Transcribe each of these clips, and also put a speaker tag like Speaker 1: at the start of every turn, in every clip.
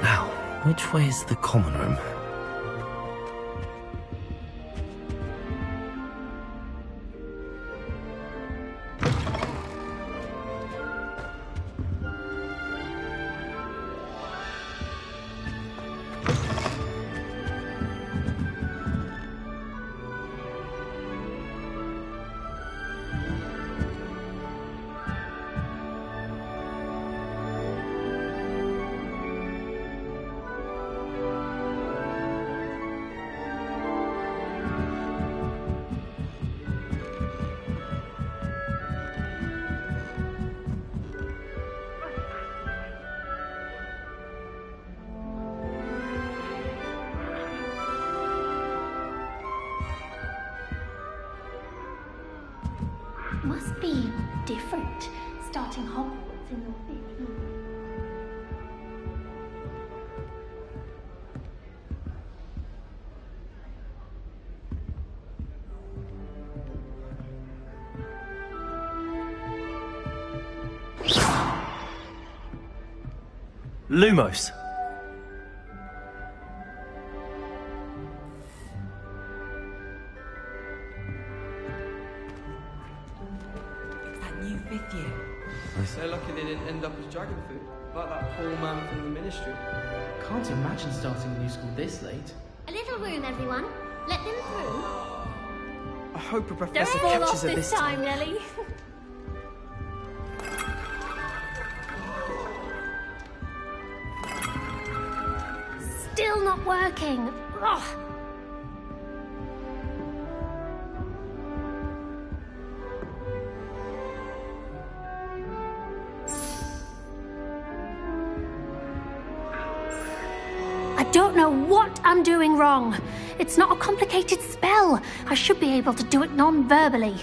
Speaker 1: Now, which way is the common room?
Speaker 2: Must be different, starting Hogwarts in your 50s.
Speaker 1: Lumos!
Speaker 3: So lucky they didn't end up as dragon food, like that poor man from the ministry.
Speaker 4: Can't imagine starting a new school this late.
Speaker 2: A little room, everyone. Let them through.
Speaker 3: I hope a
Speaker 2: Don't
Speaker 3: professor
Speaker 2: fall off
Speaker 3: catches her
Speaker 2: this
Speaker 3: this
Speaker 2: time, Nelly. Still not working. Ugh. I don't know what I'm doing wrong. It's not a complicated spell. I should be able to do it non-verbally.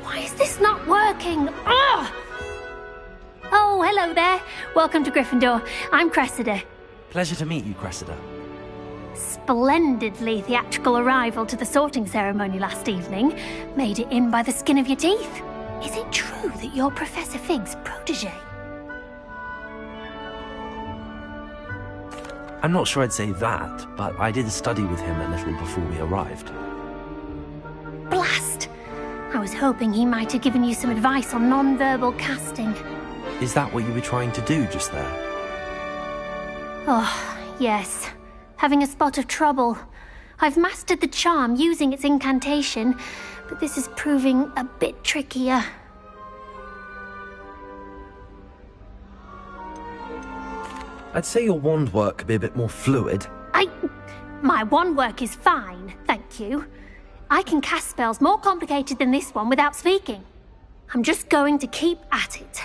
Speaker 2: Why is this not working? Ugh! Oh, hello there. Welcome to Gryffindor. I'm Cressida.
Speaker 1: Pleasure to meet you, Cressida.
Speaker 2: Splendidly theatrical arrival to the sorting ceremony last evening. Made it in by the skin of your teeth. Is it true that you're Professor Fig's protege?
Speaker 1: I'm not sure I'd say that, but I did study with him a little before we arrived.
Speaker 2: Blast! I was hoping he might have given you some advice on non-verbal casting.
Speaker 1: Is that what you were trying to do just there?
Speaker 2: Oh, yes. Having a spot of trouble. I've mastered the charm using its incantation, but this is proving a bit trickier.
Speaker 1: I'd say your wand work could be a bit more fluid.
Speaker 2: My wand work is fine, thank you. I can cast spells more complicated than this one without speaking. I'm just going to keep at it.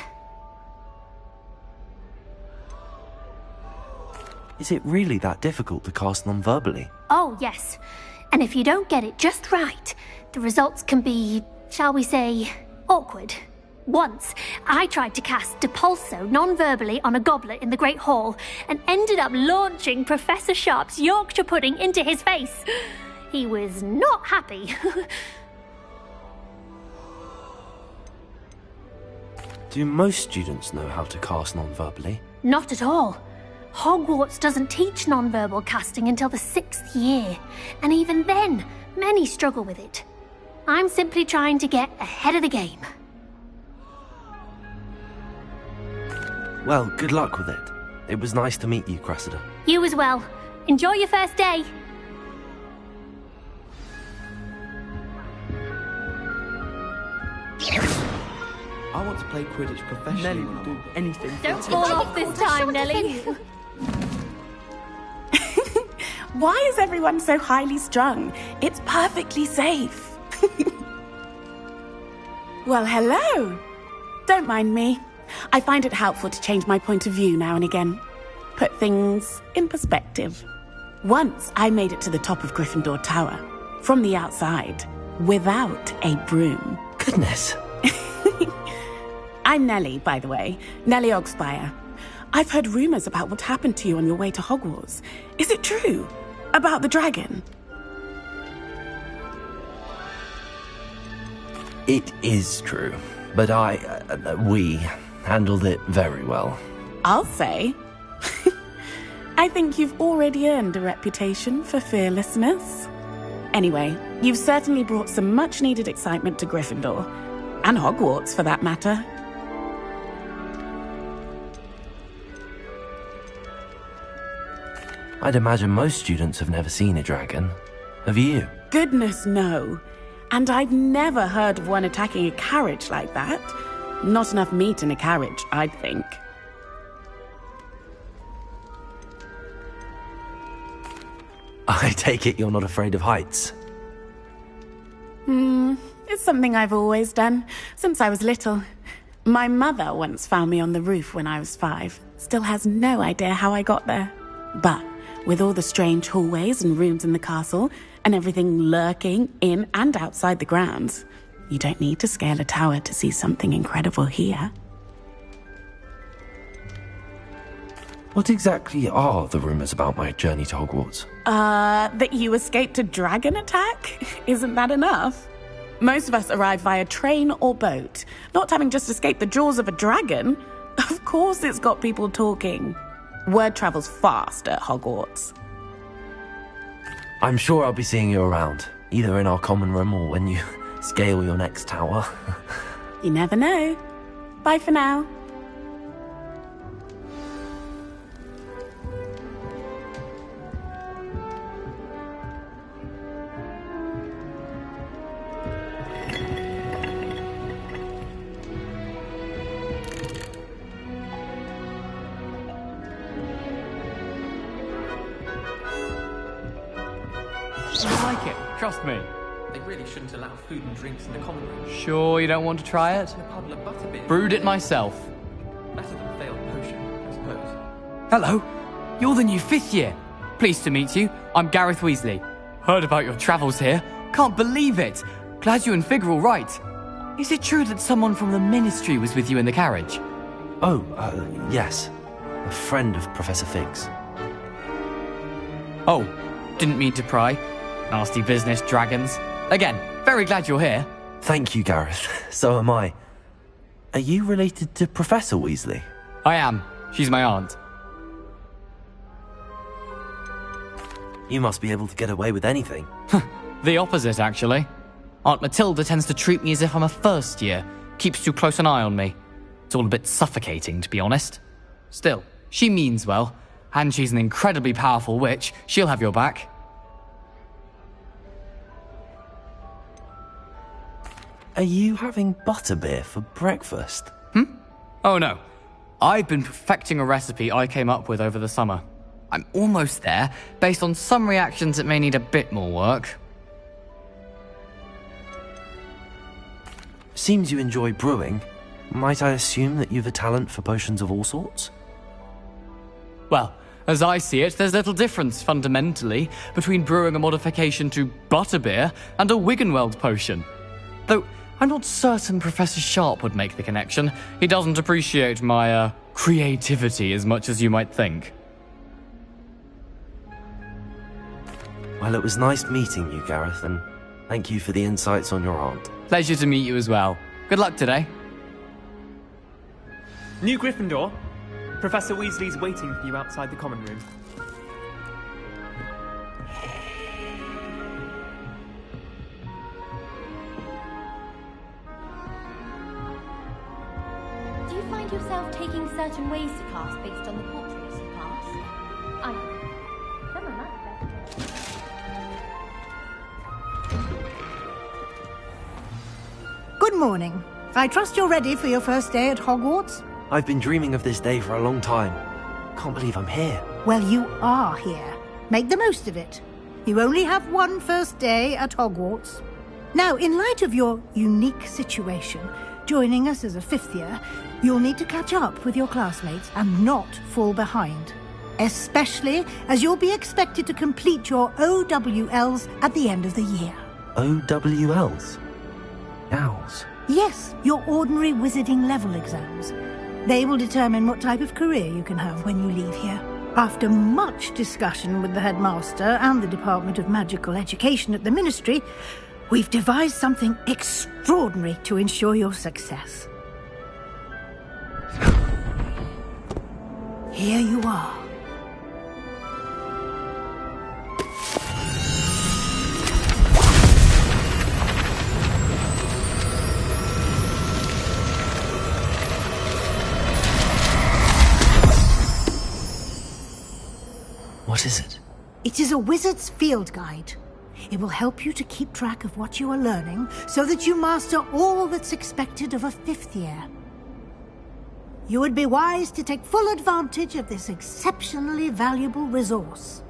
Speaker 1: Is it really that difficult to cast non-verbally?
Speaker 2: Oh, yes. And if you don't get it just right, the results can be, shall we say, awkward. Once, I tried to cast Depulso non-verbally on a goblet in the Great Hall and ended up launching Professor Sharp's Yorkshire pudding into his face. He was not happy.
Speaker 1: Do most students know how to cast non-verbally?
Speaker 2: Not at all. Hogwarts doesn't teach non-verbal casting until the 6th year, and even then, many struggle with it. I'm simply trying to get ahead of the game.
Speaker 1: Well, good luck with it. It was nice to meet you, Cressida.
Speaker 2: You as well. Enjoy your first day.
Speaker 3: I want to play Quidditch professionally. Nelly will do anything.
Speaker 2: Don't fall off this time, Nelly.
Speaker 5: Why is everyone so highly strung? It's perfectly safe. Well, hello. Don't mind me. I find it helpful to change my point of view now and again. Put things in perspective. Once I made it to the top of Gryffindor Tower, from the outside, without a broom.
Speaker 1: Goodness.
Speaker 5: I'm Nellie, by the way. Nellie Ogspire. I've heard rumours about what happened to you on your way to Hogwarts. Is it true? About the dragon?
Speaker 1: It is true, but we handled it very well.
Speaker 5: I'll say. I think you've already earned a reputation for fearlessness. Anyway, you've certainly brought some much-needed excitement to Gryffindor. And Hogwarts, for that matter.
Speaker 1: I'd imagine most students have never seen a dragon. Have you?
Speaker 5: Goodness, no. And I've never heard of one attacking a carriage like that. Not enough meat in a carriage, I'd think.
Speaker 1: I take it you're not afraid of heights.
Speaker 5: It's something I've always done, since I was little. My mother once found me on the roof when I was 5. Still has no idea how I got there. But with all the strange hallways and rooms in the castle, and everything lurking in and outside the grounds, you don't need to scale a tower to see something incredible here.
Speaker 1: What exactly are the rumours about my journey to Hogwarts?
Speaker 5: That you escaped a dragon attack? Isn't that enough? Most of us arrive via train or boat, not having just escaped the jaws of a dragon. Of course it's got people talking. Word travels fast at Hogwarts.
Speaker 1: I'm sure I'll be seeing you around, either in our common room or when you scale your next tower.
Speaker 5: You never know. Bye for now.
Speaker 6: I like it, trust me.
Speaker 4: They really shouldn't allow food and drinks in the common room.
Speaker 6: Sure you don't want to try it?
Speaker 4: A puddle of butterbeer.
Speaker 6: Brewed it myself.
Speaker 4: Better than failed potion, I suppose.
Speaker 6: Hello, you're the new 5th year. Pleased to meet you. I'm Gareth Weasley. Heard about your travels here. Can't believe it. Glad you and Fig are all right. Is it true that someone from the Ministry was with you in the carriage?
Speaker 1: Oh, yes. A friend of Professor Fig's.
Speaker 6: Oh, didn't mean to pry. Nasty business, dragons. Again, very glad you're here.
Speaker 1: Thank you, Gareth. So am I. Are you related to Professor Weasley?
Speaker 6: I am. She's my aunt.
Speaker 1: You must be able to get away with anything.
Speaker 6: The opposite, actually. Aunt Matilda tends to treat me as if I'm a first year. Keeps too close an eye on me. It's all a bit suffocating, to be honest. Still, she means well. And she's an incredibly powerful witch. She'll have your back.
Speaker 1: Are you having butterbeer for breakfast?
Speaker 6: Oh no. I've been perfecting a recipe I came up with over the summer. I'm almost there. Based on some reactions, it may need a bit more work.
Speaker 1: Seems you enjoy brewing. Might I assume that you've a talent for potions of all sorts?
Speaker 6: Well, as I see it, there's little difference, fundamentally, between brewing a modification to butterbeer and a Wiggenweld potion. Though, I'm not certain Professor Sharp would make the connection. He doesn't appreciate my, creativity as much as you might think.
Speaker 1: Well, it was nice meeting you, Gareth, and thank you for the insights on your aunt.
Speaker 6: Pleasure to meet you as well. Good luck today.
Speaker 7: New Gryffindor. Professor Weasley's waiting for you outside the common room.
Speaker 8: Do you find yourself taking certain ways to class based on the portraits you pass? Some are much better.
Speaker 9: Good morning. I trust you're ready for your first day at Hogwarts?
Speaker 1: I've been dreaming of this day for a long time. Can't believe I'm here.
Speaker 9: Well, you are here. Make the most of it. You only have one first day at Hogwarts. Now, in light of your unique situation, joining us as a 5th year, you'll need to catch up with your classmates and not fall behind. Especially as you'll be expected to complete your OWLs at the end of the year.
Speaker 1: OWLs? Owls?
Speaker 9: Yes, your ordinary wizarding level exams. They will determine what type of career you can have when you leave here. After much discussion with the headmaster and the Department of Magical Education at the Ministry, we've devised something extraordinary to ensure your success. Here you are.
Speaker 1: What is it?
Speaker 9: It is a wizard's field guide. It will help you to keep track of what you are learning so that you master all that's expected of a 5th year. You would be wise to take full advantage of this exceptionally valuable resource.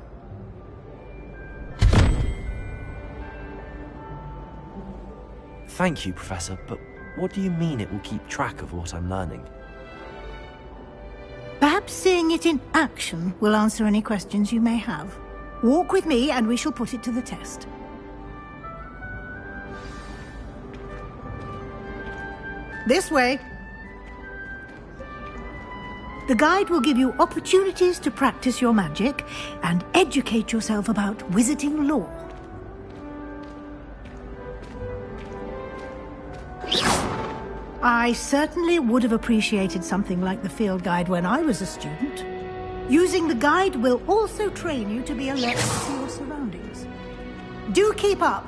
Speaker 1: Thank you, Professor, but what do you mean it will keep track of what I'm learning?
Speaker 9: Perhaps seeing it in action will answer any questions you may have. Walk with me and we shall put it to the test. This way. The guide will give you opportunities to practice your magic and educate yourself about wizarding lore. I certainly would have appreciated something like the field guide when I was a student. Using the guide will also train you to be alert to your surroundings. Do keep up!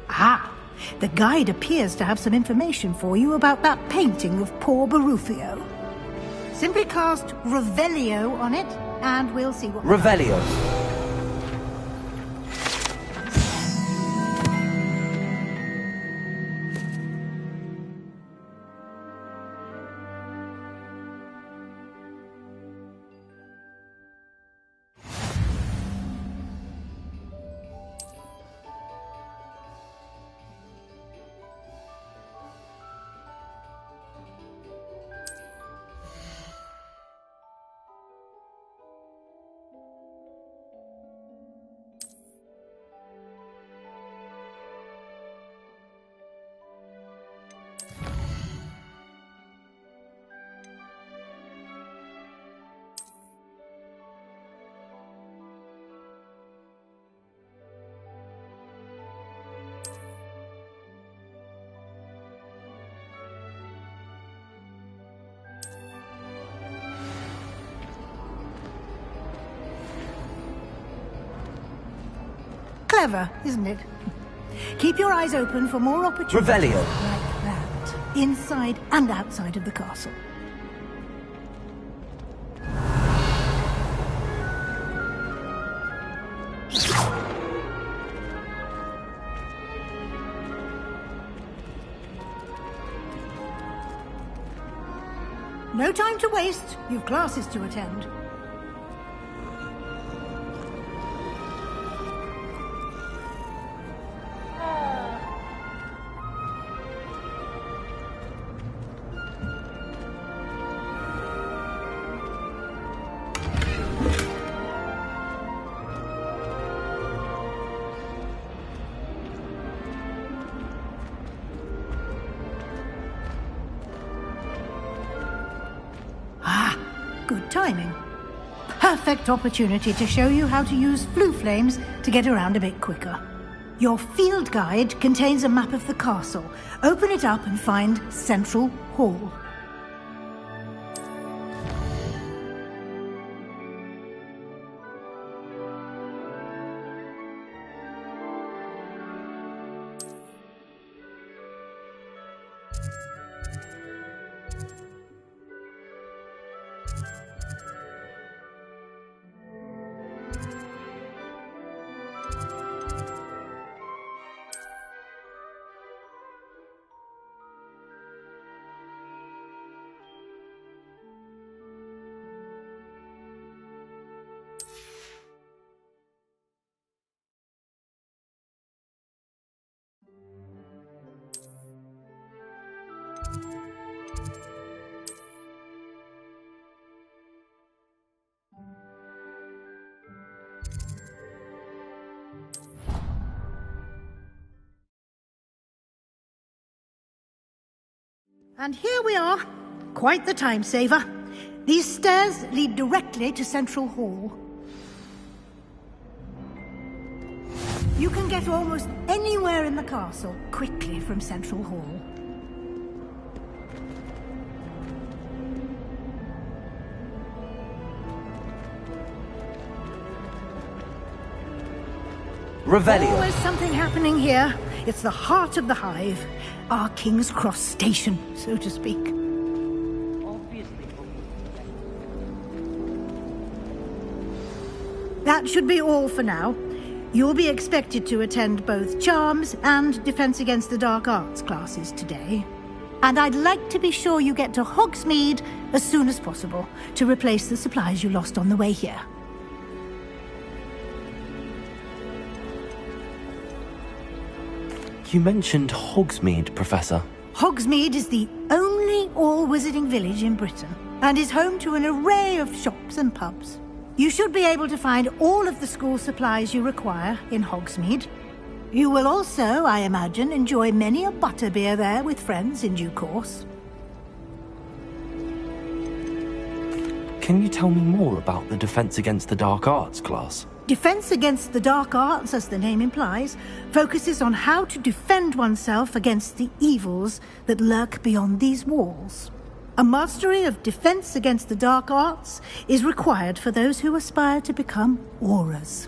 Speaker 9: Ah, the guide appears to have some information for you about that painting of poor Barufio. Simply cast Revelio on it, and we'll see what...
Speaker 1: Revelio.
Speaker 9: Clever, isn't it? Keep your eyes open for more opportunities
Speaker 1: Revelio.
Speaker 9: like that, inside and outside of the castle. No time to waste. You've classes to attend. Good timing. Perfect opportunity to show you how to use flue flames to get around a bit quicker. Your field guide contains a map of the castle. Open it up and find Central Hall. And here we are. Quite the time saver. These stairs lead directly to Central Hall. You can get almost anywhere in the castle quickly from Central Hall.
Speaker 1: Revelio.
Speaker 9: Always something happening here. It's the heart of the hive. Our King's Cross station, so to speak. That should be all for now. You'll be expected to attend both Charms and Defense Against the Dark Arts classes today. And I'd like to be sure you get to Hogsmeade as soon as possible to replace the supplies you lost on the way here.
Speaker 1: You mentioned Hogsmeade, Professor.
Speaker 9: Hogsmeade is the only all-wizarding village in Britain and is home to an array of shops and pubs. You should be able to find all of the school supplies you require in Hogsmeade. You will also, I imagine, enjoy many a butterbeer there with friends in due course.
Speaker 1: Can you tell me more about the Defense Against the Dark Arts class?
Speaker 9: Defense Against the Dark Arts, as the name implies, focuses on how to defend oneself against the evils that lurk beyond these walls. A mastery of Defense Against the Dark Arts is required for those who aspire to become Aurors.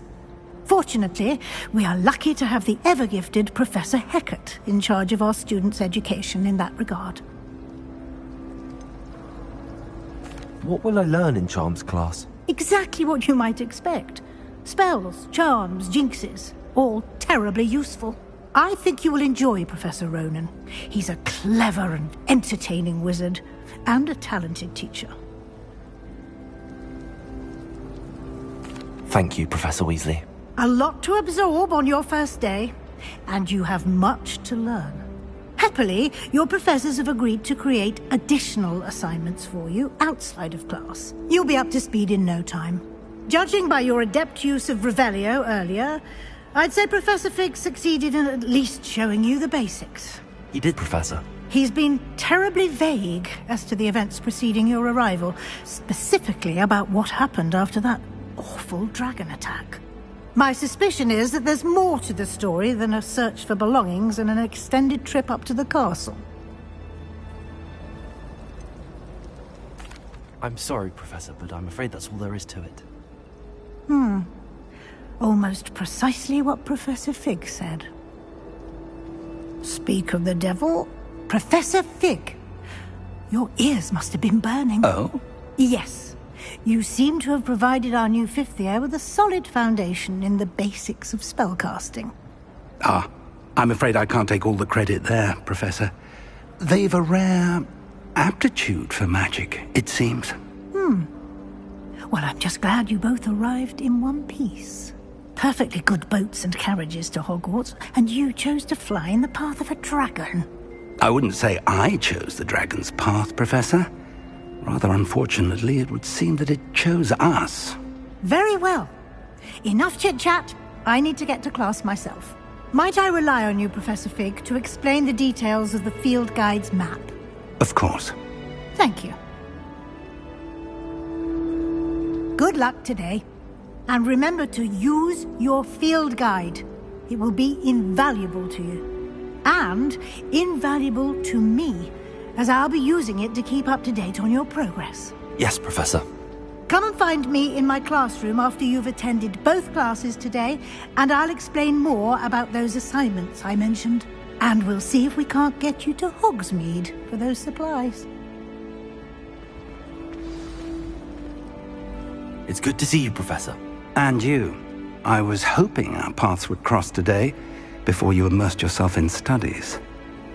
Speaker 9: Fortunately, we are lucky to have the ever-gifted Professor Hecat in charge of our students' education in that regard.
Speaker 1: What will I learn in Charms class?
Speaker 9: Exactly what you might expect. Spells, charms, jinxes, all terribly useful. I think you will enjoy Professor Ronan. He's a clever and entertaining wizard, and a talented teacher.
Speaker 1: Thank you, Professor Weasley.
Speaker 9: A lot to absorb on your first day, and you have much to learn. Happily, your professors have agreed to create additional assignments for you outside of class. You'll be up to speed in no time. Judging by your adept use of Revelio earlier, I'd say Professor Fig succeeded in at least showing you the basics.
Speaker 1: He did, Professor.
Speaker 9: He's been terribly vague as to the events preceding your arrival, specifically about what happened after that awful dragon attack. My suspicion is that there's more to the story than a search for belongings and an extended trip up to the castle.
Speaker 1: I'm sorry, Professor, but I'm afraid that's all there is to it.
Speaker 9: Almost precisely what Professor Fig said. Speak of the devil, Professor Fig. Your ears must have been burning.
Speaker 10: Oh?
Speaker 9: Yes. You seem to have provided our new fifth year with a solid foundation in the basics of spellcasting.
Speaker 10: Ah, I'm afraid I can't take all the credit there, Professor. They've a rare aptitude for magic, it seems.
Speaker 9: Well, I'm just glad you both arrived in one piece. Perfectly good boats and carriages to Hogwarts, and you chose to fly in the path of a dragon.
Speaker 10: I wouldn't say I chose the dragon's path, Professor. Rather unfortunately, it would seem that it chose us.
Speaker 9: Very well. Enough chit-chat. I need to get to class myself. Might I rely on you, Professor Fig, to explain the details of the field guide's map?
Speaker 10: Of course.
Speaker 9: Thank you. Good luck today. And remember to use your field guide. It will be invaluable to you. And invaluable to me, as I'll be using it to keep up to date on your progress.
Speaker 1: Yes, Professor.
Speaker 9: Come and find me in my classroom after you've attended both classes today, and I'll explain more about those assignments I mentioned. And we'll see if we can't get you to Hogsmeade for those supplies.
Speaker 1: It's good to see you, Professor.
Speaker 10: And you. I was hoping our paths would cross today, before you immersed yourself in studies.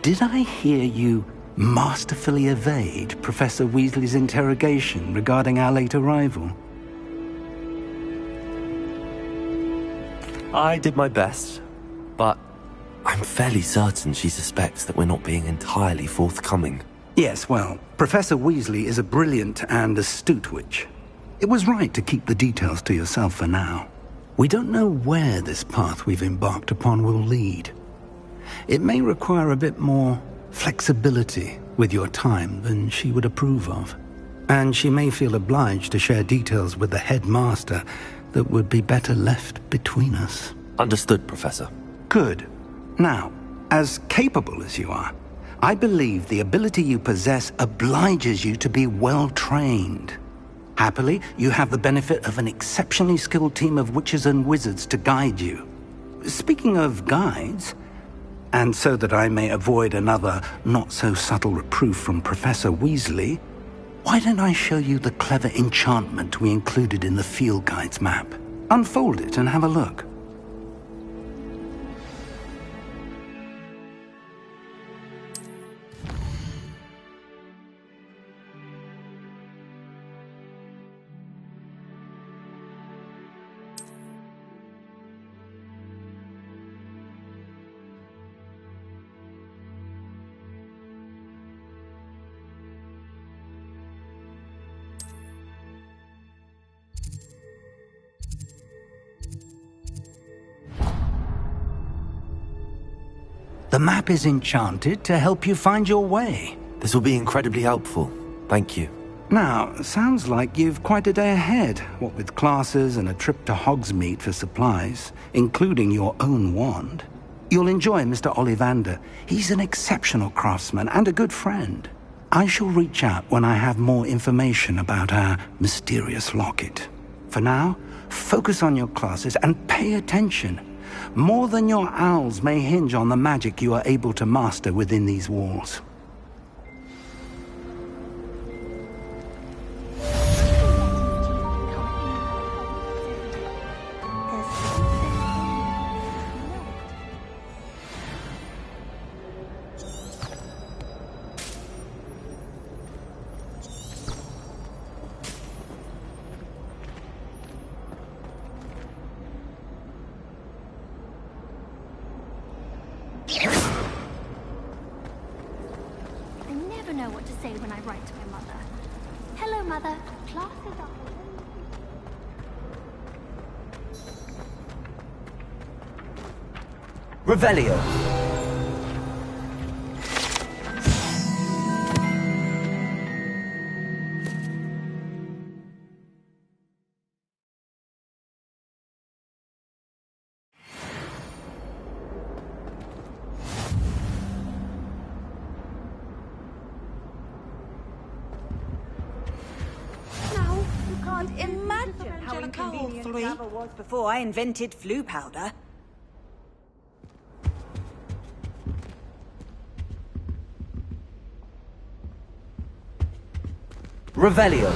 Speaker 10: Did I hear you masterfully evade Professor Weasley's interrogation regarding our late arrival?
Speaker 1: I did my best, but I'm fairly certain she suspects that we're not being entirely forthcoming.
Speaker 10: Yes, well, Professor Weasley is a brilliant and astute witch. It was right to keep the details to yourself for now. We don't know where this path we've embarked upon will lead. It may require a bit more flexibility with your time than she would approve of. And she may feel obliged to share details with the headmaster that would be better left between us.
Speaker 1: Understood, Professor.
Speaker 10: Good. Now, as capable as you are, I believe the ability you possess obliges you to be well trained. Happily, you have the benefit of an exceptionally skilled team of witches and wizards to guide you. speaking of guides, and so that I may avoid another not-so-subtle reproof from Professor Weasley, why don't I show you the clever enchantment we included in the field guide's map? Unfold it and have a look. The map is enchanted to help you find your way.
Speaker 1: This will be incredibly helpful. Thank you.
Speaker 10: Now, sounds like you've quite a day ahead, what with classes and a trip to Hogsmeade for supplies, including your own wand. You'll enjoy Mr. Ollivander. He's an exceptional craftsman and a good friend. I shall reach out when I have more information about our mysterious locket. For now, focus on your classes and pay attention. More than your owls may hinge on the magic you are able to master within these walls.
Speaker 1: Revelio.
Speaker 11: Imagine how inconvenient travel was before I invented flu powder.
Speaker 1: Revelio.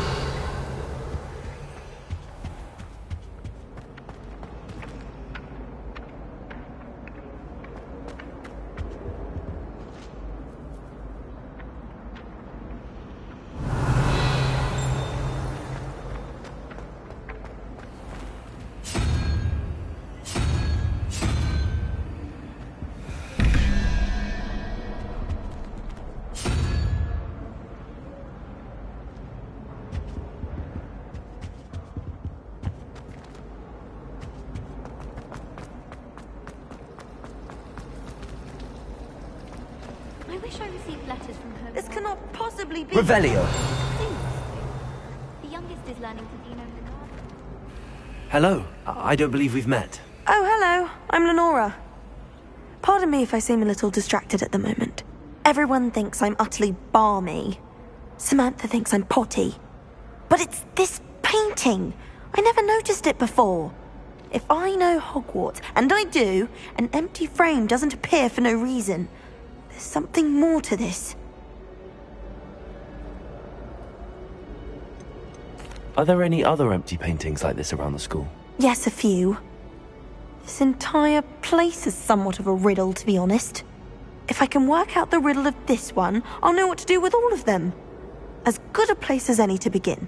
Speaker 8: This cannot possibly be.
Speaker 1: Revelio.
Speaker 8: The youngest is learning to be known in the garden.
Speaker 1: Hello. I don't believe we've met.
Speaker 12: Oh, hello. I'm Lenora. Pardon me if I seem a little distracted at the moment. Everyone thinks I'm utterly balmy. Samantha thinks I'm potty. But it's this painting. I never noticed it before. If I know Hogwarts, and I do, an empty frame doesn't appear for no reason. There's something more to this.
Speaker 1: Are there any other empty paintings like this around the school?
Speaker 12: Yes, a few. This entire place is somewhat of a riddle, to be honest. If I can work out the riddle of this one, I'll know what to do with all of them. As good a place as any to begin.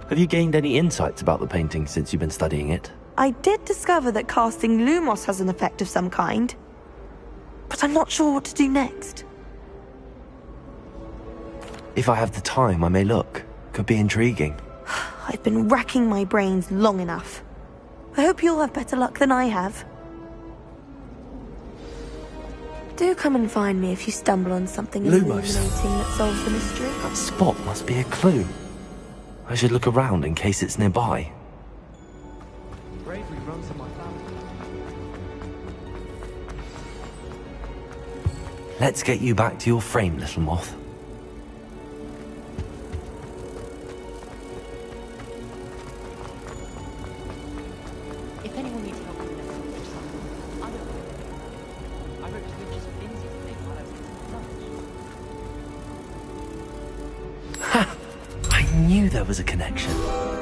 Speaker 1: Have you gained any insights about the painting since you've been studying it?
Speaker 12: I did discover that casting Lumos has an effect of some kind. But I'm not sure what to do next.
Speaker 1: If I have the time, I may look. Could be intriguing.
Speaker 12: I've been racking my brains long enough. I hope you'll have better luck than I have. Do come and find me if you stumble on something
Speaker 1: Lumos.
Speaker 12: illuminating that solves the mystery.
Speaker 1: That spot must be a clue. I should look around in case it's nearby.
Speaker 3: Bravery runs in my family.
Speaker 1: Let's get you back to your frame, little moth.
Speaker 8: If anyone needs
Speaker 1: knew there was a connection.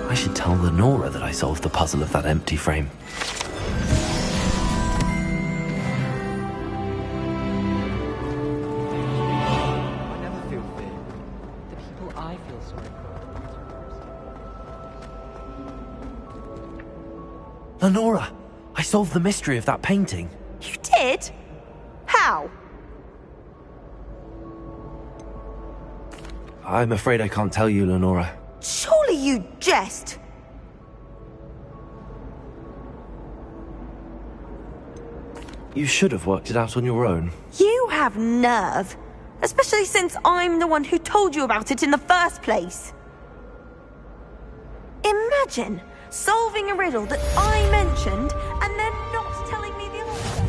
Speaker 1: I should tell Lenora that I solved the puzzle of that empty frame.
Speaker 13: I never feel fear. The people I feel sorry for.
Speaker 1: Lenora, I solved the mystery of that painting.
Speaker 12: You did? How?
Speaker 1: I'm afraid I can't tell you, Lenora.
Speaker 12: Surely you jest.
Speaker 1: You should have worked it out on your own.
Speaker 12: You have nerve. Especially since I'm the one who told you about it in the first place. Imagine solving a riddle that I mentioned and then not telling me the answer.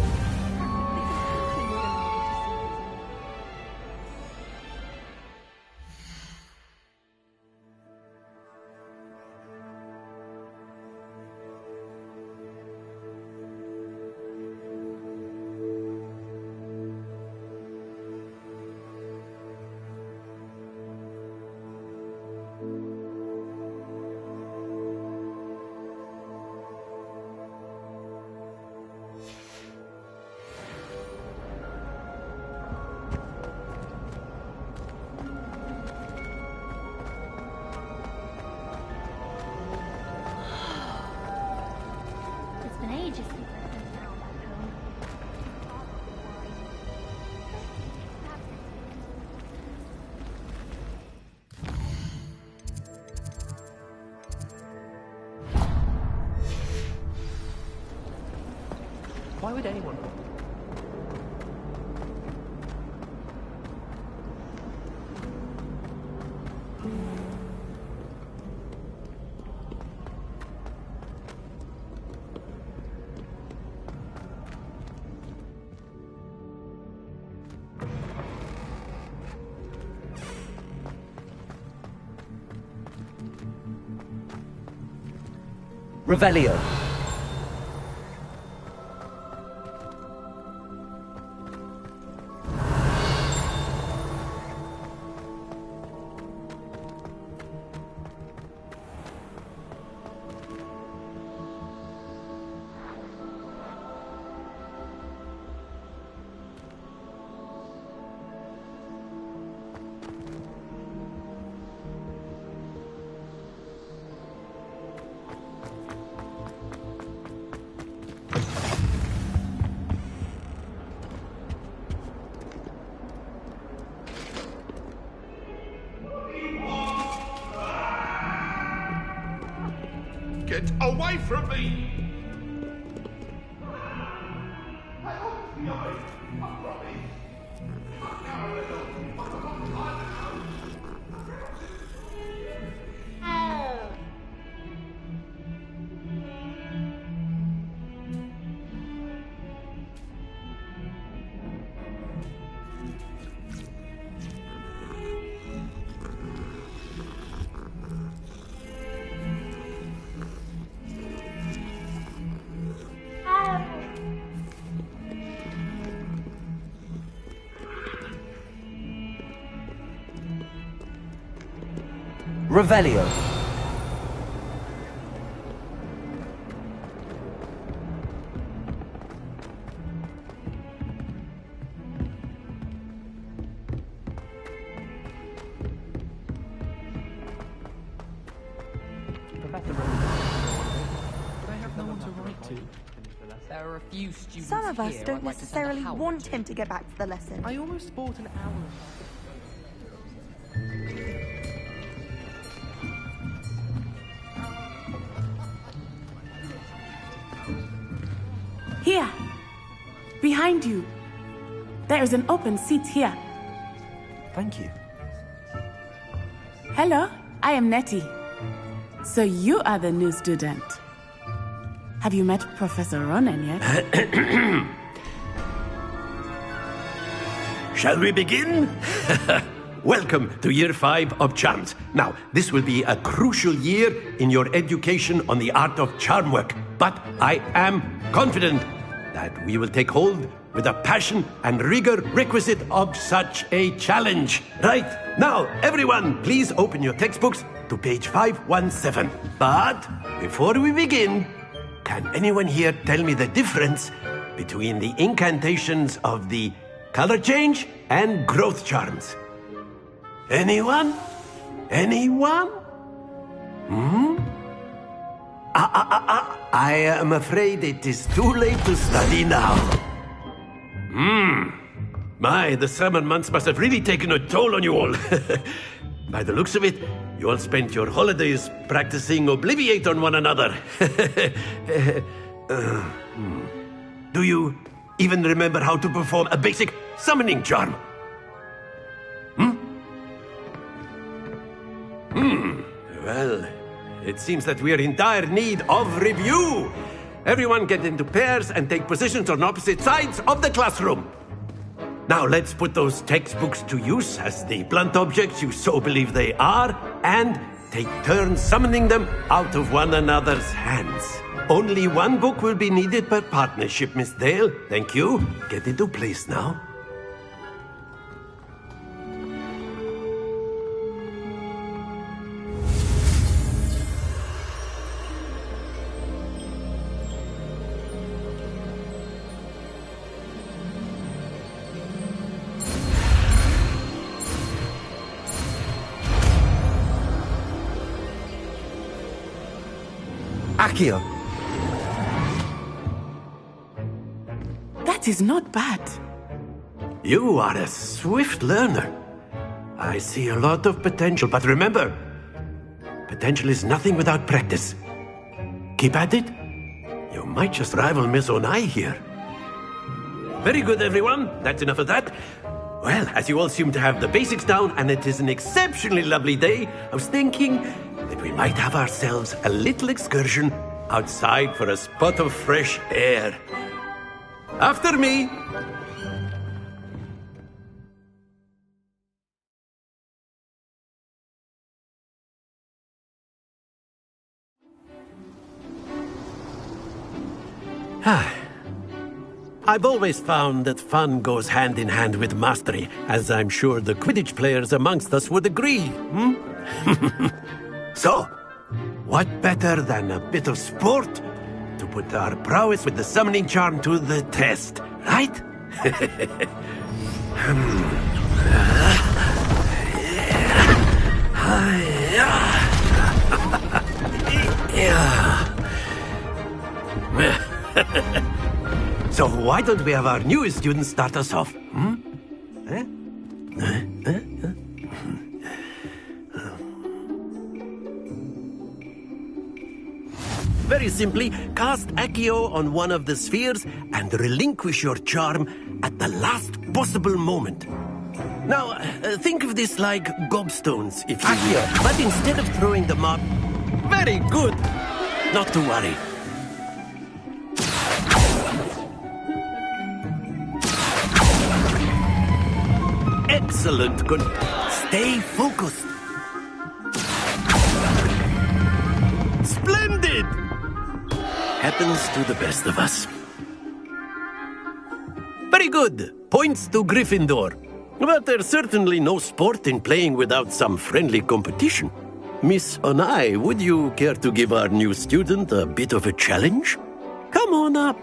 Speaker 2: It's been ages since I've been down back home.
Speaker 13: Why would anyone?
Speaker 1: Revelio.
Speaker 14: Get away from me!
Speaker 1: Revelio.
Speaker 13: There are a few students
Speaker 12: Some of us
Speaker 13: here
Speaker 12: don't
Speaker 13: I'd like to send a
Speaker 12: necessarily
Speaker 13: howl
Speaker 12: want
Speaker 13: to.
Speaker 12: him to get back to the lesson.
Speaker 13: I almost bought an owl.
Speaker 5: Here. Behind you. There is an open seat here.
Speaker 1: Thank you.
Speaker 5: Hello, I am Nettie. So you are the new student. Have you met Professor Ronan yet?
Speaker 15: Shall we begin? Welcome to Year 5 of Charms. Now, this will be a crucial year in your education on the art of charm work, but I am confident that we will take hold with the passion and rigor requisite of such a challenge. Right? Now, everyone, please open your textbooks to page 517. But before we begin, can anyone here tell me the difference between the incantations of the color change and growth charms? Anyone? Anyone? I am afraid it is too late to study now. My, the summer months must have really taken a toll on you all. By the looks of it, you all spent your holidays practicing Obliviate on one another. Do you even remember how to perform a basic summoning charm? Well, it seems that we are in dire need of review. Everyone get into pairs and take positions on opposite sides of the classroom. Now let's put those textbooks to use as the blunt objects you so believe they are, and take turns summoning them out of one another's hands. Only one book will be needed per partnership, Miss Dale. Thank you. Get into place now.
Speaker 1: Accio!
Speaker 5: That is not bad.
Speaker 15: You are a swift learner. I see a lot of potential, but remember, potential is nothing without practice. Keep at it. You might just rival Miss Onai here. Very good, everyone. That's enough of that. Well, as you all seem to have the basics down, and it is an exceptionally lovely day, I was thinking that we might have ourselves a little excursion outside for a spot of fresh air. After me! I've always found that fun goes hand in hand with mastery, as I'm sure the Quidditch players amongst us would agree, So, what better than a bit of sport to put our prowess with the summoning charm to the test, right? So why don't we have our newest student start us off? Very simply, cast Accio on one of the spheres and relinquish your charm at the last possible moment. Now, think of this like gobstones, if you will. But instead of throwing them up... Very good! Not to worry. Excellent. Good. Stay focused. Splendid! Happens to the best of us. Very good. Points to Gryffindor. But there's certainly no sport in playing without some friendly competition. Miss Onai, would you care to give our new student a bit of a challenge? Come on up.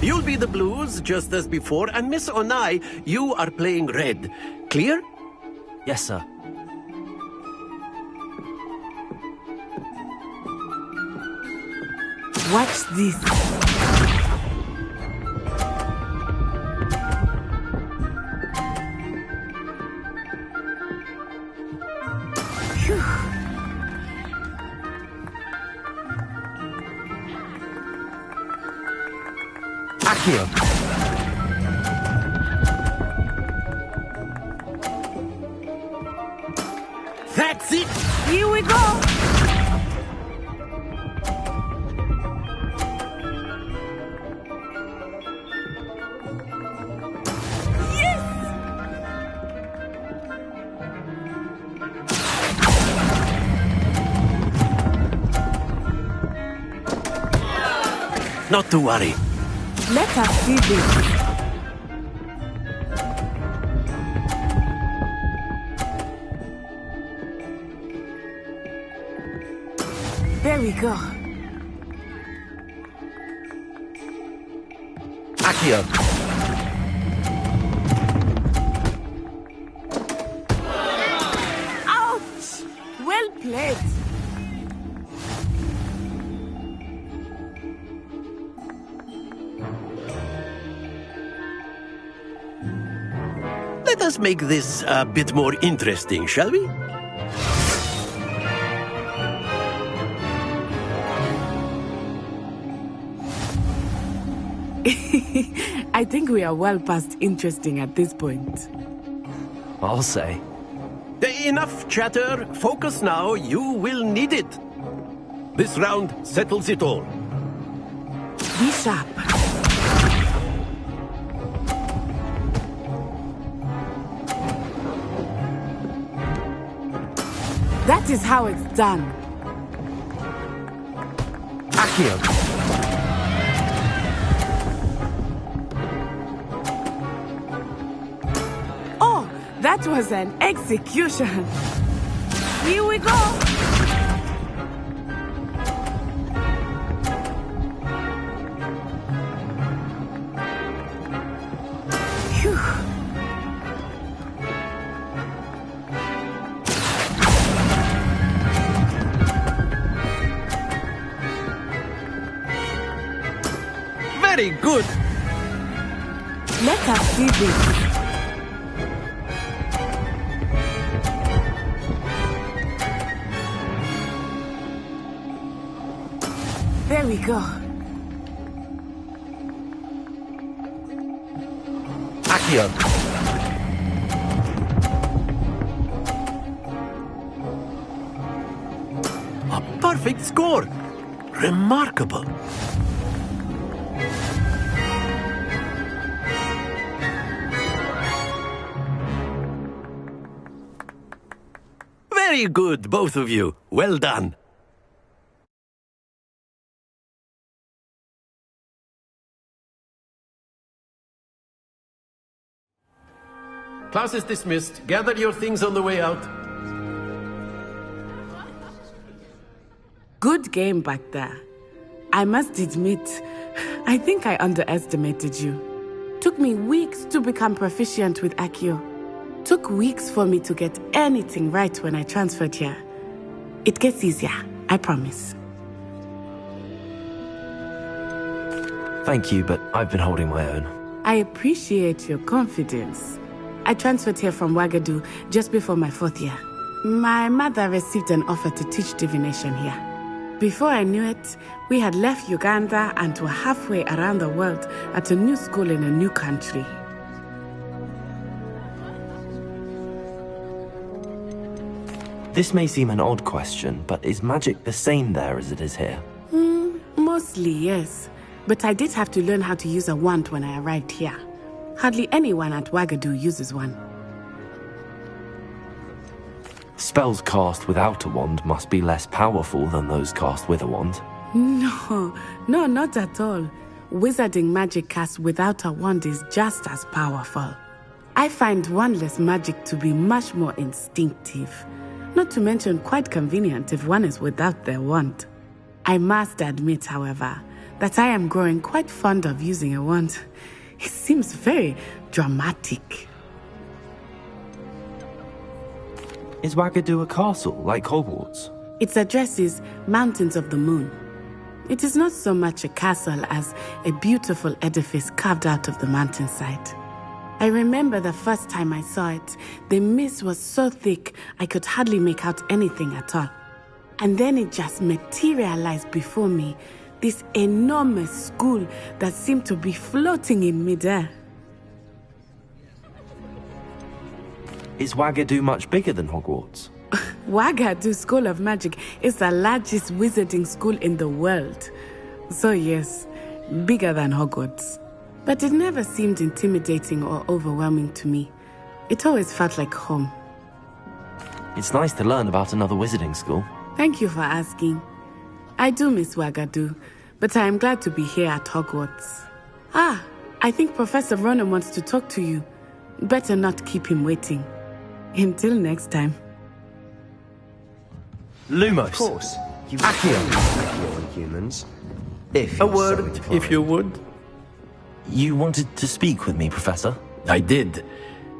Speaker 15: You'll be the blues, just as before, and Miss Onai, you are playing red. Clear?
Speaker 1: Yes, sir.
Speaker 5: Watch this.
Speaker 1: Accio!
Speaker 15: That's it!
Speaker 5: Here we go!
Speaker 15: Not to worry.
Speaker 5: Let us see this. we go.
Speaker 1: Accio!
Speaker 5: Ouch! Well played.
Speaker 15: Let us make this a bit more interesting, shall we?
Speaker 5: I think we are well past interesting at this point.
Speaker 1: I'll say.
Speaker 15: Enough chatter. Focus now. You will need it. This round settles it all.
Speaker 5: Be sharp. That is how it's done.
Speaker 1: Accio!
Speaker 5: Oh, that was an execution. Here we go. Phew.
Speaker 15: Very good.
Speaker 5: Let us see this. There we go.
Speaker 1: Accio!
Speaker 15: A perfect score. Remarkable. Very good, both of you. Well done. Class is dismissed. Gather your things on the way out.
Speaker 5: Good game back there. I must admit, I think I underestimated you. Took me weeks to become proficient with Accio. Took weeks for me to get anything right when I transferred here. It gets easier, I promise.
Speaker 1: Thank you, but I've been holding my own.
Speaker 5: I appreciate your confidence. I transferred here from Ouagadougou just before my 4th year. My mother received an offer to teach divination here. Before I knew it, we had left Uganda and were halfway around the world at a new school in a new country.
Speaker 1: This may seem an odd question, but is magic the same there as it is here?
Speaker 5: Mostly, yes. But I did have to learn how to use a wand when I arrived here. Hardly anyone at Ouagadougou uses one.
Speaker 1: Spells cast without a wand must be less powerful than those cast with a wand.
Speaker 5: No, not at all. Wizarding magic cast without a wand is just as powerful. I find wandless magic to be much more instinctive. Not to mention quite convenient if one is without their wand. I must admit, however, that I am growing quite fond of using a wand. It seems very dramatic.
Speaker 1: Is Ouagadougou a castle, like Hogwarts?
Speaker 5: Its address is Mountains of the Moon. It is not so much a castle as a beautiful edifice carved out of the mountainside. I remember the first time I saw it, the mist was so thick I could hardly make out anything at all. And then it just materialized before me, this enormous school that seemed to be floating in midair.
Speaker 1: Is Ouagadougou much bigger than Hogwarts?
Speaker 5: Ouagadougou School of Magic is the largest wizarding school in the world. So yes, bigger than Hogwarts. But it never seemed intimidating or overwhelming to me. It always felt like home.
Speaker 1: It's nice to learn about another wizarding school.
Speaker 5: Thank you for asking. I do miss Ouagadougou, but I am glad to be here at Hogwarts. I think Professor Ronan wants to talk to you. Better not keep him waiting. Until next time.
Speaker 1: Lumos.
Speaker 13: Of course.
Speaker 1: Accio and humans. If
Speaker 15: A
Speaker 1: you're so
Speaker 15: word,
Speaker 1: inclined.
Speaker 15: if you would.
Speaker 1: You wanted to speak with me, Professor?
Speaker 15: I did.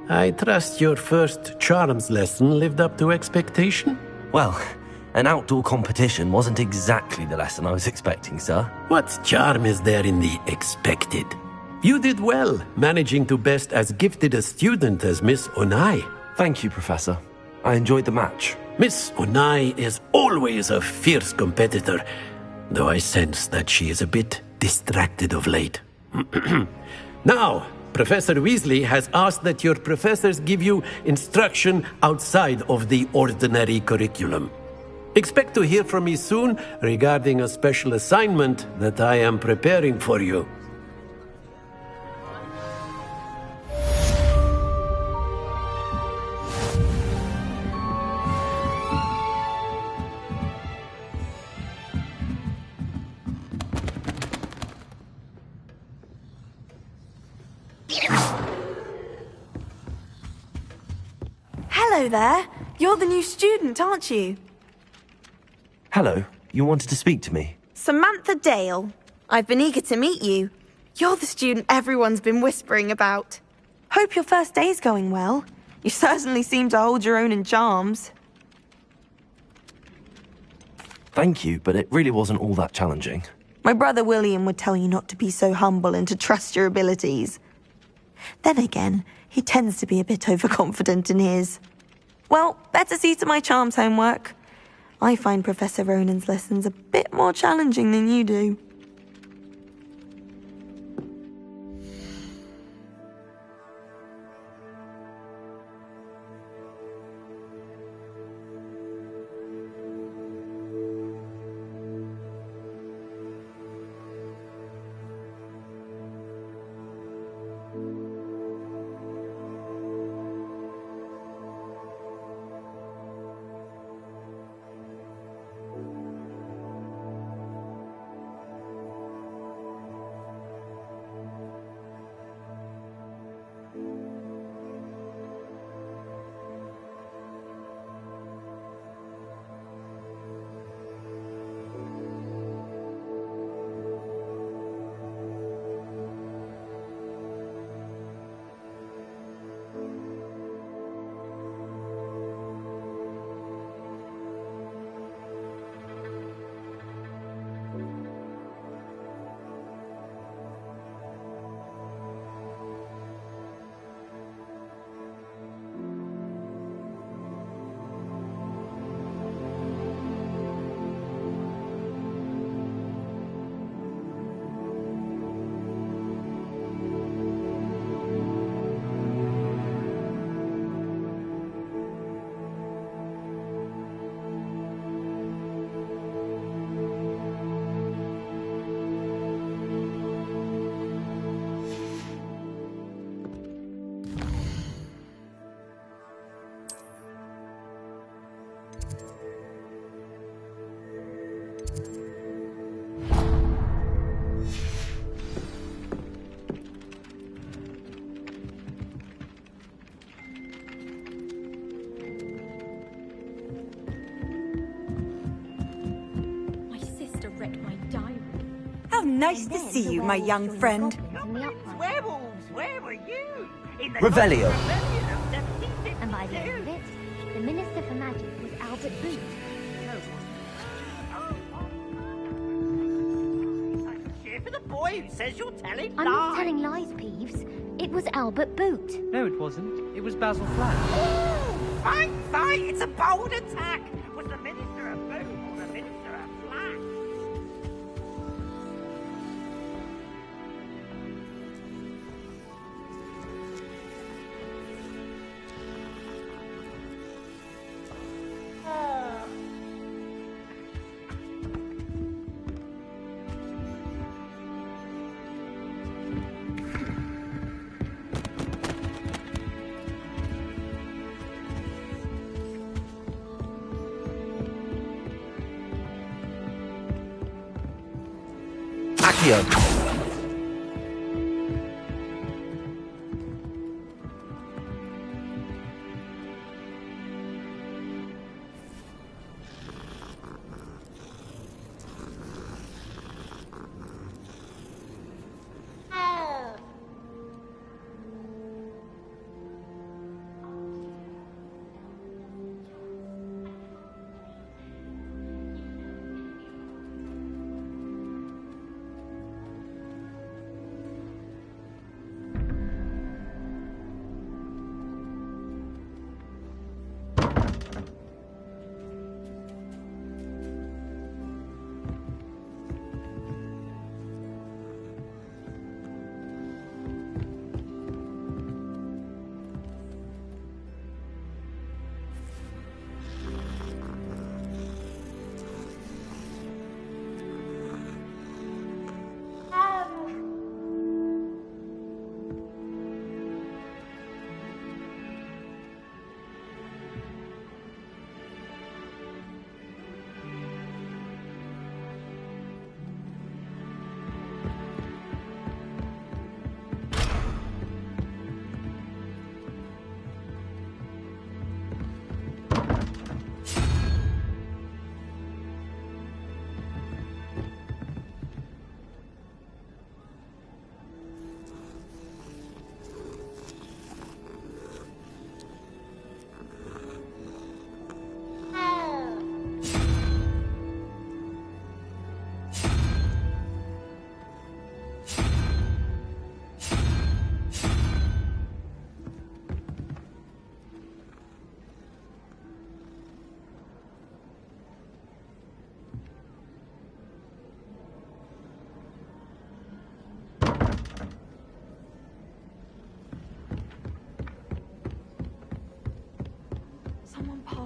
Speaker 15: I trust your first charms lesson lived up to expectation?
Speaker 1: Well, an outdoor competition wasn't exactly the lesson I was expecting, sir.
Speaker 15: What charm is there in the expected? You did well, managing to best as gifted a student as Miss Onai.
Speaker 1: Thank you, Professor. I enjoyed the match.
Speaker 15: Miss Onai is always a fierce competitor, though I sense that she is a bit distracted of late. Now, Professor Weasley has asked that your professors give you instruction outside of the ordinary curriculum. Expect to hear from me soon regarding a special assignment that I am preparing for you.
Speaker 12: Hello there. You're the new student, aren't you?
Speaker 1: Hello, you wanted to speak to me?
Speaker 12: Samantha Dale. I've been eager to meet you. You're the student everyone's been whispering about. Hope your first day's going well. You certainly seem to hold your own in charms.
Speaker 1: Thank you, but it really wasn't all that challenging.
Speaker 12: My brother William would tell you not to be so humble and to trust your abilities. Then again, he tends to be a bit overconfident in his. Well, better see to my charms homework. I find Professor Ronan's lessons a bit more challenging than you do.
Speaker 11: Nice to see you, my young friend.
Speaker 14: Werewolves, where were you? In the
Speaker 1: Revelio.
Speaker 2: And by the end of it, the Minister for Magic was Albert Booth.
Speaker 14: Cheer for the boy who says you're telling
Speaker 2: I'm
Speaker 14: lies.
Speaker 2: not telling lies, Peeves. It was Albert Boot.
Speaker 13: No, it wasn't. It was Basil Flack.
Speaker 14: Oh, fight! It's a bold attack. Was the Minister a Boot or the Minister a Flack?
Speaker 1: Accio.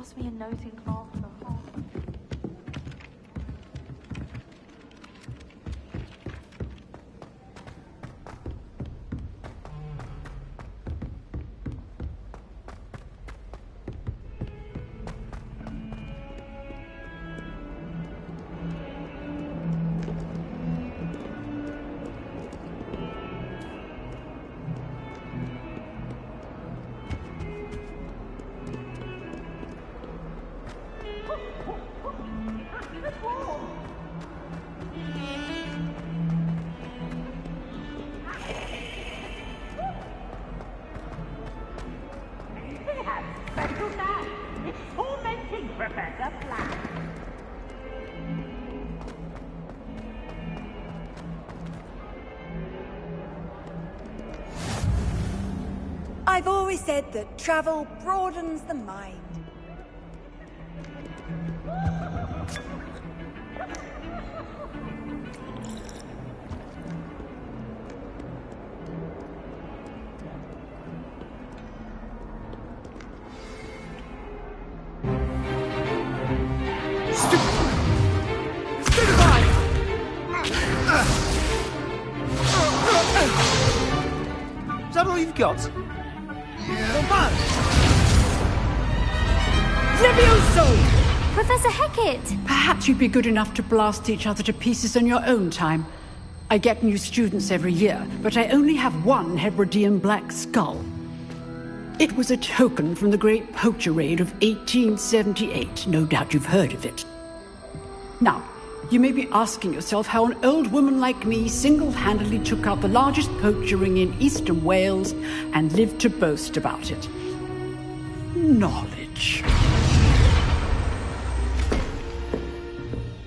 Speaker 12: pass me a note in class for half.
Speaker 14: Special now. It's tormenting Professor Flash.
Speaker 11: I've always said that travel broadens the mind.
Speaker 16: Is that all you've got? Come on!
Speaker 2: Levioso! Professor Hecat!
Speaker 17: Perhaps you'd be good enough to blast each other to pieces on your own time. I get new students every year, but I only have one Hebridean black skull. It was a token from the Great Poacher Raid of 1878. No doubt you've heard of it. Now, you may be asking yourself how an old woman like me single-handedly took out the largest poacher ring in eastern Wales and lived to boast about it. Knowledge.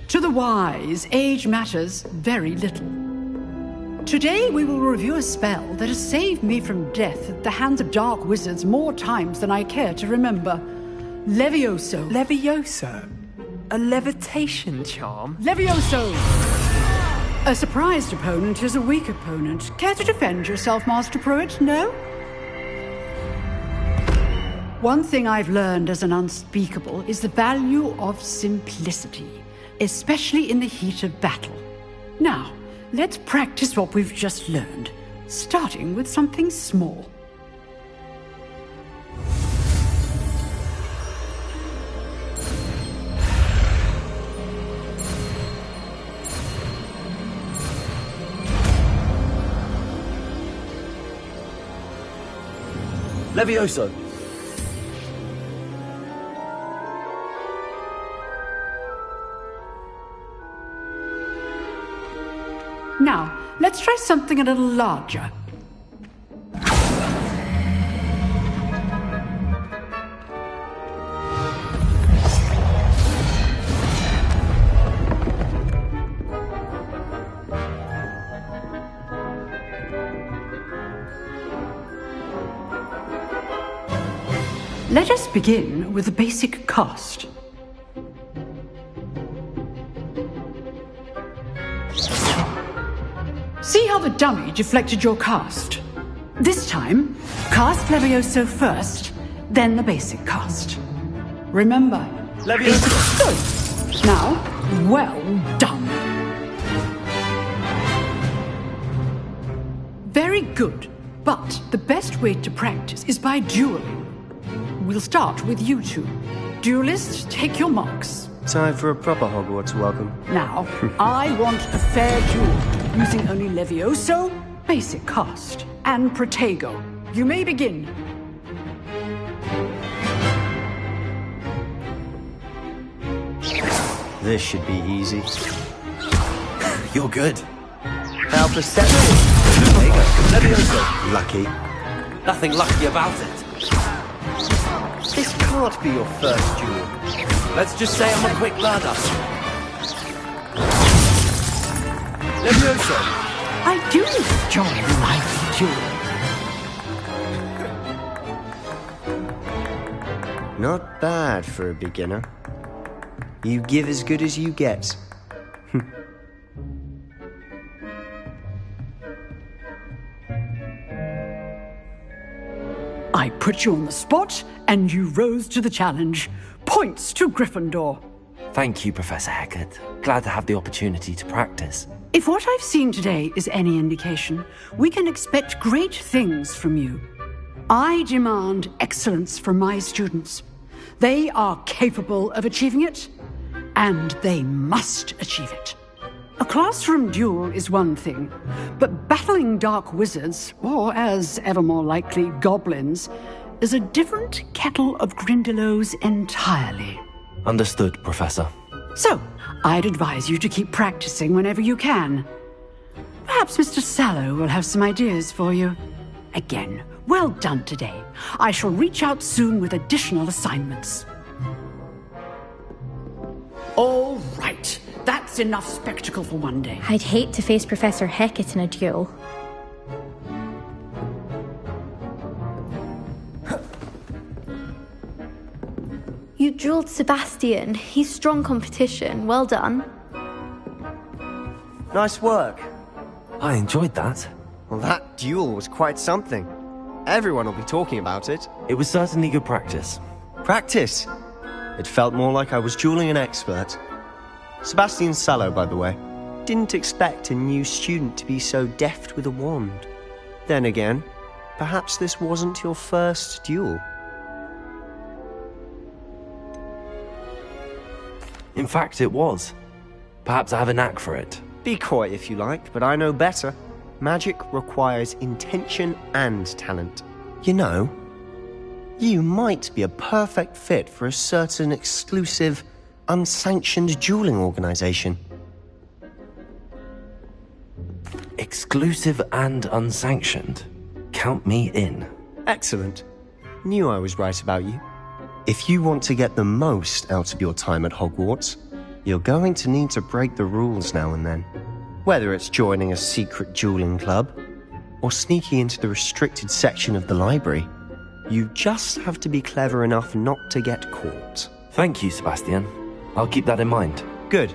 Speaker 17: To the wise, age matters very little. Today we will review a spell that has saved me from death at the hands of dark wizards more times than I care to remember. Levioso.
Speaker 7: Levioso? A levitation charm?
Speaker 17: Levioso! A surprised opponent is a weak opponent. Care to defend yourself, Master Pruitt? No? One thing I've learned as an unspeakable is the value of simplicity, especially in the heat of battle. Now, let's practice what we've just learned, starting with something small.
Speaker 1: Levioso!
Speaker 17: Now, let's try something a little larger. Let us begin with the basic cast. See how the dummy deflected your cast? This time, cast Levioso first, then the basic cast. Remember, Levioso. Good. Now, well done. Very good, but the best way to practice is by dueling. We'll start with you two. Duelists, take your marks.
Speaker 18: Time for a proper Hogwarts welcome.
Speaker 17: Now, I want a fair duel, using only Levioso, basic cast, and Protego. You may begin.
Speaker 18: This should be easy.
Speaker 1: You're good.
Speaker 18: How perceptive.
Speaker 1: There you go. Levioso.
Speaker 18: Lucky.
Speaker 1: Nothing lucky about it.
Speaker 18: This can't be your first duel.
Speaker 1: Let's just say I'm a quick learner. Levioso.
Speaker 17: I do enjoy a lively duel.
Speaker 18: Not bad for a beginner. You give as good as you get.
Speaker 17: I put you on the spot, and you rose to the challenge. Points to Gryffindor.
Speaker 1: Thank you, Professor Hecat. Glad to have the opportunity to practice.
Speaker 17: If what I've seen today is any indication, we can expect great things from you. I demand excellence from my students. They are capable of achieving it, and they must achieve it. A classroom duel is one thing, but battling dark wizards, or as ever more likely, goblins, is a different kettle of Grindylows entirely.
Speaker 1: Understood, Professor.
Speaker 17: So, I'd advise you to keep practicing whenever you can. Perhaps Mr. Sallow will have some ideas for you. Again, well done today. I shall reach out soon with additional assignments. All right. That's enough spectacle for one day.
Speaker 8: I'd hate to face Professor Hecat in a duel. You dueled Sebastian. He's strong competition. Well done.
Speaker 18: Nice work.
Speaker 1: I enjoyed that.
Speaker 18: Well, that duel was quite something. Everyone will be talking about it.
Speaker 1: It was certainly good practice.
Speaker 18: Practice? It felt more like I was dueling an expert. Sebastian Sallow, by the way. Didn't expect a new student to be so deft with a wand. Then again, perhaps this wasn't your first duel.
Speaker 1: In fact, it was. Perhaps I have a knack for it.
Speaker 18: Be coy if you like, but I know better. Magic requires intention and talent. You know, you might be a perfect fit for a certain exclusive, unsanctioned dueling organization.
Speaker 1: Exclusive and unsanctioned? Count me in.
Speaker 18: Excellent. Knew I was right about you. If you want to get the most out of your time at Hogwarts, you're going to need to break the rules now and then. Whether it's joining a secret dueling club, or sneaking into the restricted section of the library, you just have to be clever enough not to get caught.
Speaker 1: Thank you, Sebastian. I'll keep that in mind.
Speaker 18: Good.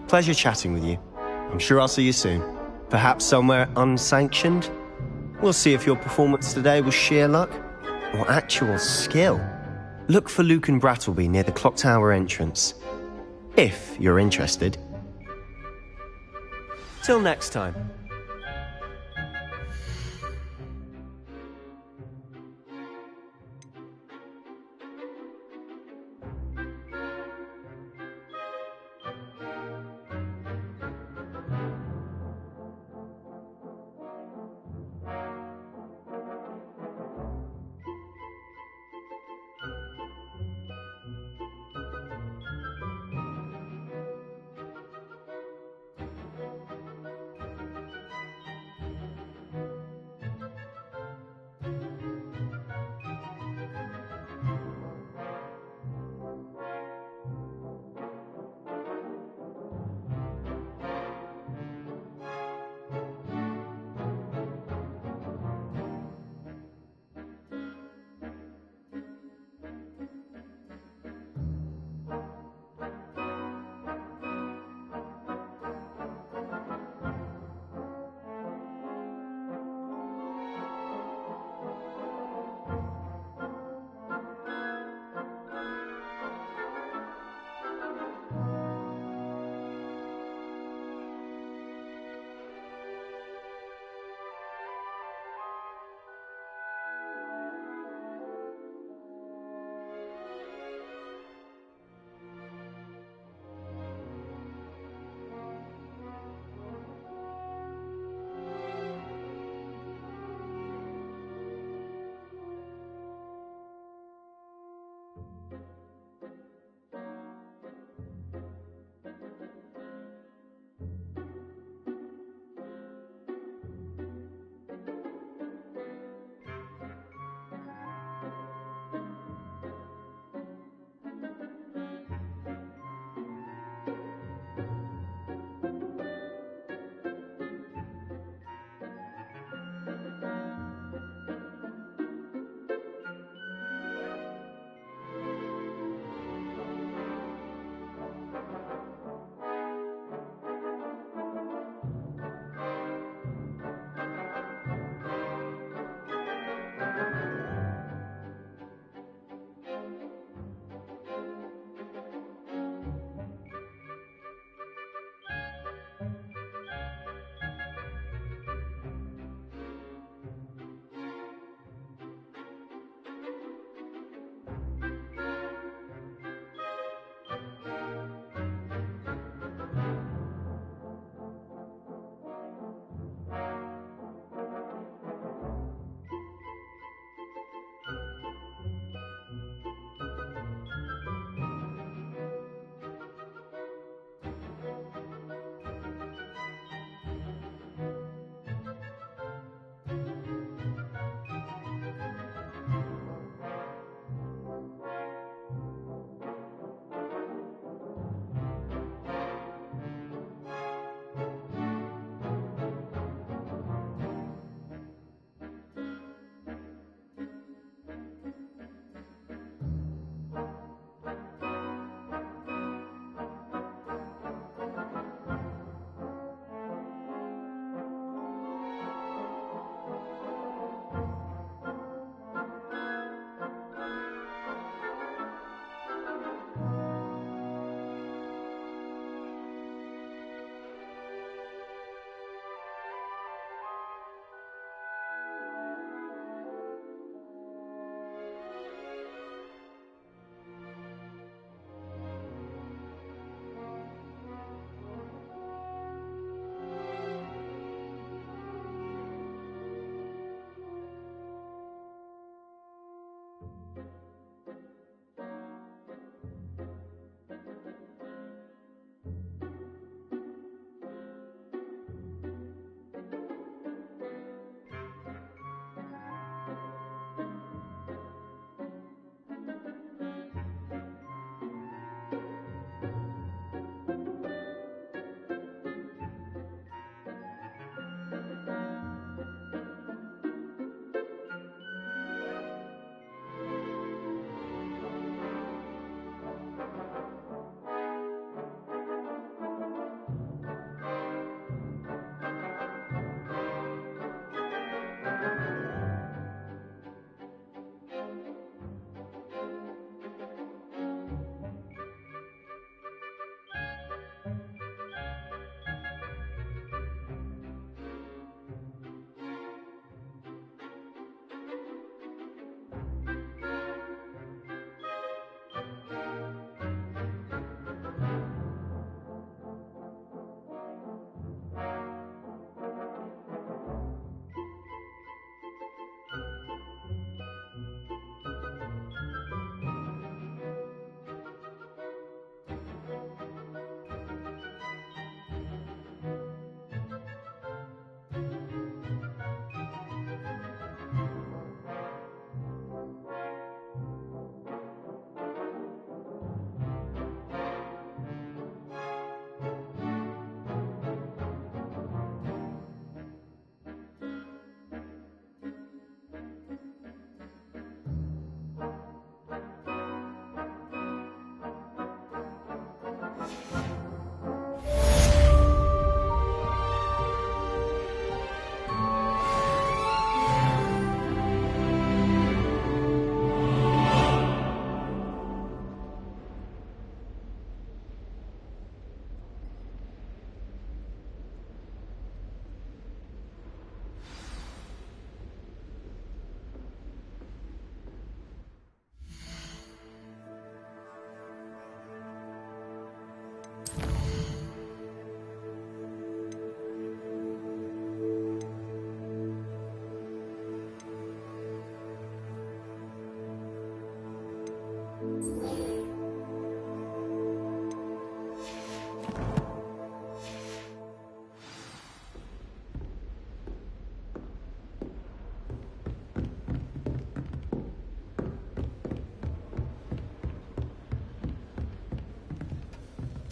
Speaker 18: Pleasure chatting with you. I'm sure I'll see you soon. Perhaps somewhere unsanctioned? We'll see if your performance today was sheer luck or actual skill. Look for Luke and Brattleby near the clock tower entrance, if you're interested. Till next time.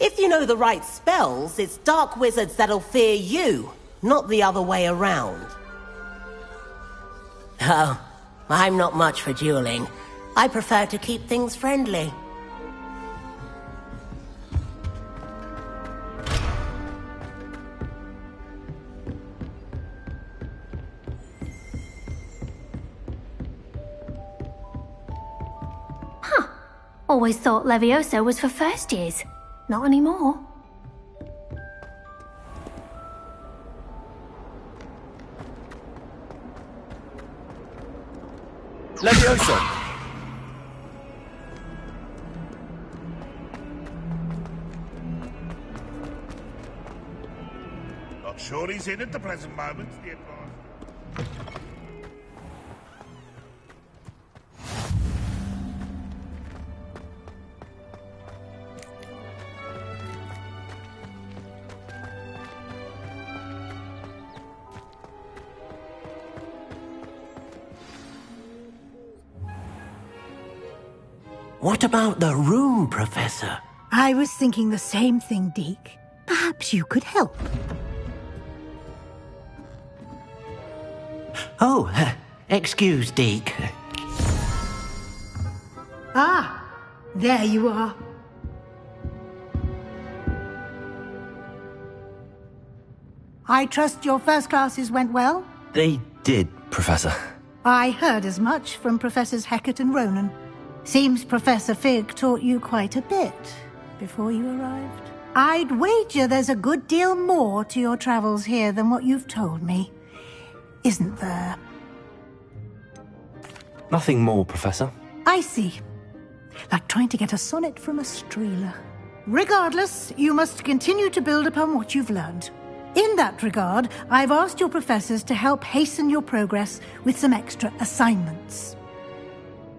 Speaker 19: If you know the right spells, it's dark wizards that'll fear you, not the other way around. Oh, I'm not much for dueling. I prefer to keep things friendly.
Speaker 2: Always thought Levioso was for first years. Not anymore.
Speaker 1: Levioso!
Speaker 20: Not sure he's in at the present moment, the advice.
Speaker 15: What about the room, Professor?
Speaker 9: I was thinking the same thing, Deke. Perhaps you could help.
Speaker 15: Oh, excuse, Deke.
Speaker 9: Ah, there you are. I trust your first classes went well?
Speaker 1: They did, Professor.
Speaker 9: I heard as much from Professors Hecat and Ronan. Seems Professor Fig taught you quite a bit before you arrived. I'd wager there's a good deal more to your travels here than what you've told me. Isn't there?
Speaker 1: Nothing more, Professor.
Speaker 9: I see. Like trying to get a sonnet from a streeler. Regardless, you must continue to build upon what you've learned. In that regard, I've asked your professors to help hasten your progress with some extra assignments.